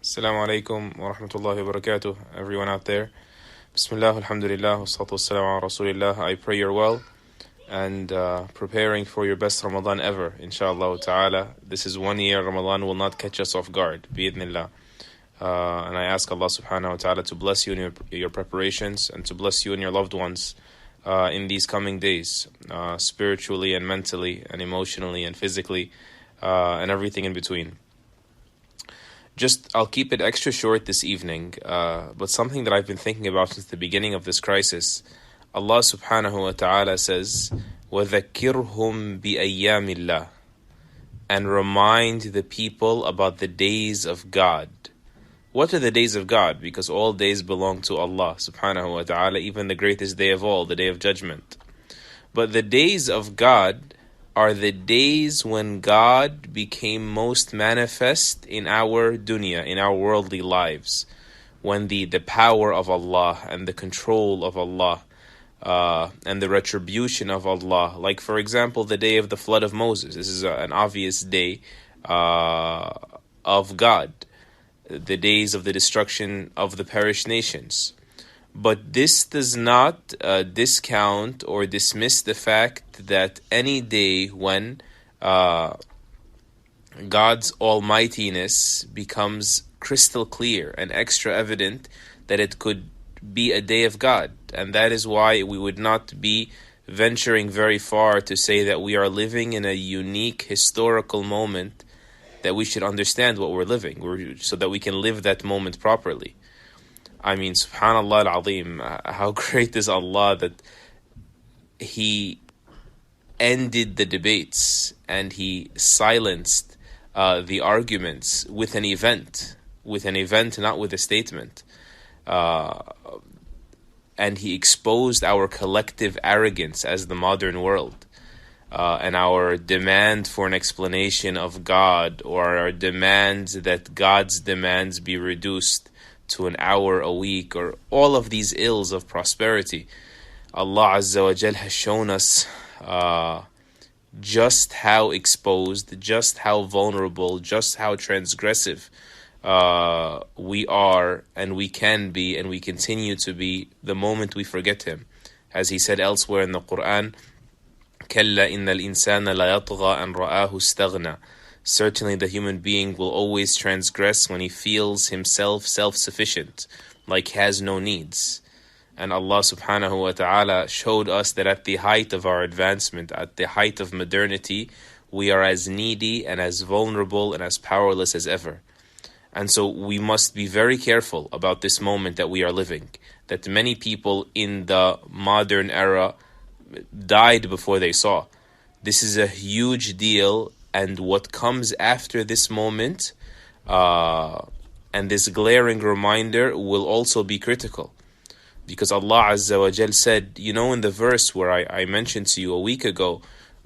Assalamu alaikum wa rahmatullahi wa barakatuh, everyone out there. Bismillah, alhamdulillah, wa salatu wassalamu ala rasulillah. I pray you're well and preparing for your best Ramadan ever, inshallah ta'ala. This is 1 year, Ramadan will not catch us off guard, bi'idhnillah. And I ask Allah subhanahu wa ta'ala to bless you in your preparations and to bless you and your loved ones in these coming days, spiritually and mentally and emotionally and physically and everything in between. I'll keep it extra short this evening, but something that I've been thinking about since the beginning of this crisis. Allah subhanahu wa ta'ala says, وَذَكِّرْهُمْ بِأَيَّامِ اللَّهِ, and remind the people about the days of God. What are the days of God? Because all days belong to Allah subhanahu wa ta'ala, even the greatest day of all, the day of judgment. But the days of God are the days when God became most manifest in our dunya, in our worldly lives, when the power of Allah and the control of Allah and the retribution of Allah, like for example the day of the flood of Moses. This is an obvious day of God, the days of the destruction of the perished nations. But this does not discount or dismiss the fact that any day when God's almightiness becomes crystal clear and extra evident that it could be a day of God. And that is why we would not be venturing very far to say that we are living in a unique historical moment, that we should understand what we're living so that we can live that moment properly. I mean, subhanallah al-azim, how great is Allah that He ended the debates and He silenced the arguments with an event, not with a statement. And He exposed our collective arrogance as the modern world, and our demand for an explanation of God, or our demands that God's demands be reduced to an hour a week, or all of these ills of prosperity. Allah Azza wa Jal has shown us just how exposed, just how vulnerable, just how transgressive we are and we can be and we continue to be the moment we forget Him. As He said elsewhere in the Quran, كَلَّا إِنَّ الْإِنسَانَ لَيَطْغَى أَنْ رَآهُ اسْتَغْنَى. Certainly the human being will always transgress when he feels himself self-sufficient, like he has no needs. And Allah subhanahu wa ta'ala showed us that at the height of our advancement, at the height of modernity, we are as needy and as vulnerable and as powerless as ever. And so we must be very careful about this moment that we are living, that many people in the modern era died before they saw. This is a huge deal. And what comes after this moment and this glaring reminder will also be critical. Because Allah Azza wa Jal said, in the verse where I mentioned to you a week ago,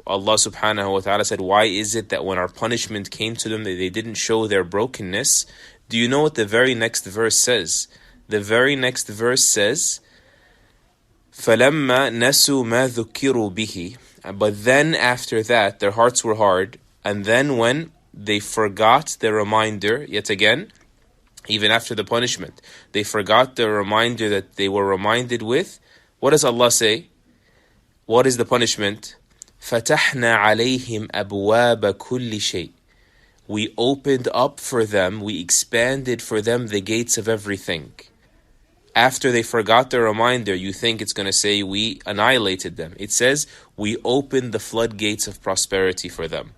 Allah subhanahu wa ta'ala said, why is it that when our punishment came to them, they didn't show their brokenness? Do you know what the very next verse says? The very next verse says, فَلَمَّا نَسُوا مَا ذُكِّرُوا بِهِ. But then after that, their hearts were hard. And then when they forgot the reminder, yet again, even after the punishment, they forgot the reminder that they were reminded with, what does Allah say? What is the punishment? فَتَحْنَا عَلَيْهِمْ أَبْوَابَ كُلِّ شَيْءٍ. We opened up for them, we expanded for them the gates of everything. After they forgot the reminder, you think it's going to say we annihilated them. It says we opened the floodgates of prosperity for them.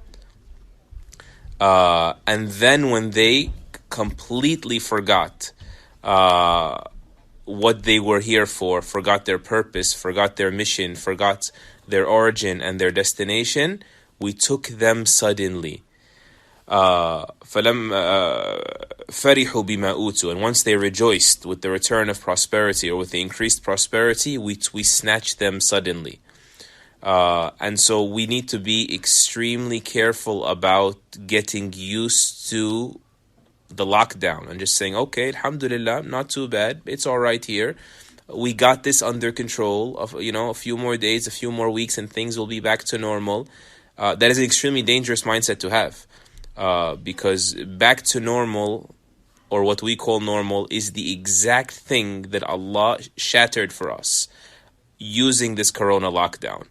And then when they completely forgot what they were here for, forgot their purpose, forgot their mission, forgot their origin and their destination, we took them suddenly. فَرِحُوا بِمَا أُوتُوا. And once they rejoiced with the return of prosperity or with the increased prosperity, we snatched them suddenly. And so we need to be extremely careful about getting used to the lockdown and just saying, okay, alhamdulillah, not too bad, it's all right here. We got this under control. Of a few more days, a few more weeks, and things will be back to normal. That is an extremely dangerous mindset to have, because back to normal or what we call normal, is the exact thing that Allah shattered for us using this corona lockdown.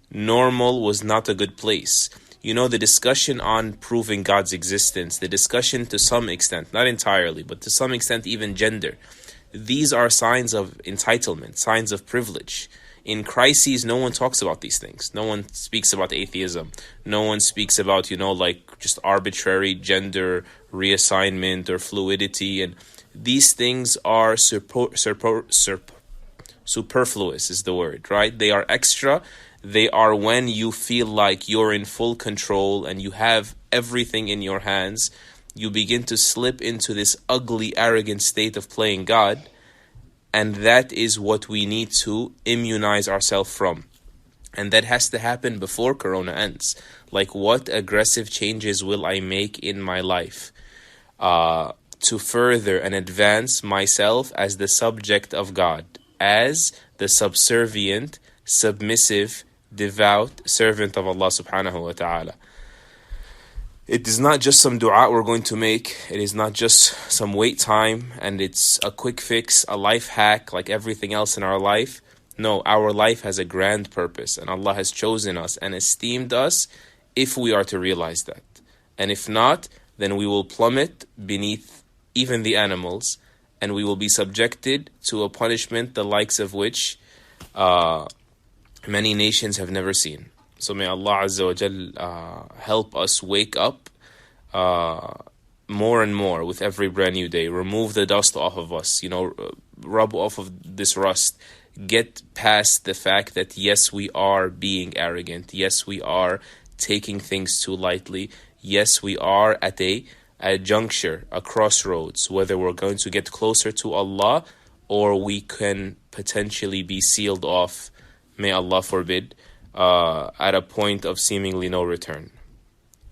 Normal was not a good place. You know, the discussion on proving God's existence, the discussion to some extent, not entirely, but to some extent even gender, these are signs of entitlement, signs of privilege. In crises, no one talks about these things. No one speaks about atheism. No one speaks about, like just arbitrary gender reassignment or fluidity. And these things are superfluous is the word, right? They are extra. They are when you feel like you're in full control and you have everything in your hands. You begin to slip into this ugly, arrogant state of playing God. And that is what we need to immunize ourselves from. And that has to happen before Corona ends. Like, what aggressive changes will I make in my life to further and advance myself as the subject of God, as the subservient, submissive, devout servant of Allah subhanahu wa ta'ala. It is not just some dua we're going to make. It is not just some wait time and it's a quick fix, a life hack like everything else in our life. No, our life has a grand purpose and Allah has chosen us and esteemed us if we are to realize that. And if not, then we will plummet beneath even the animals and we will be subjected to a punishment the likes of which many nations have never seen. So may Allah Azza wa Jal help us wake up more and more with every brand new day. Remove the dust off of us, rub off of this rust. Get past the fact that yes, we are being arrogant. Yes, we are taking things too lightly. Yes, we are at a juncture, a crossroads, whether we're going to get closer to Allah or we can potentially be sealed off, may Allah forbid, at a point of seemingly no return.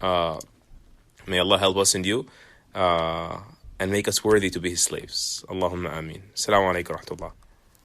May Allah help us and you and make us worthy to be His slaves. Allahumma ameen. Assalamu alaikum wa rahmatullah.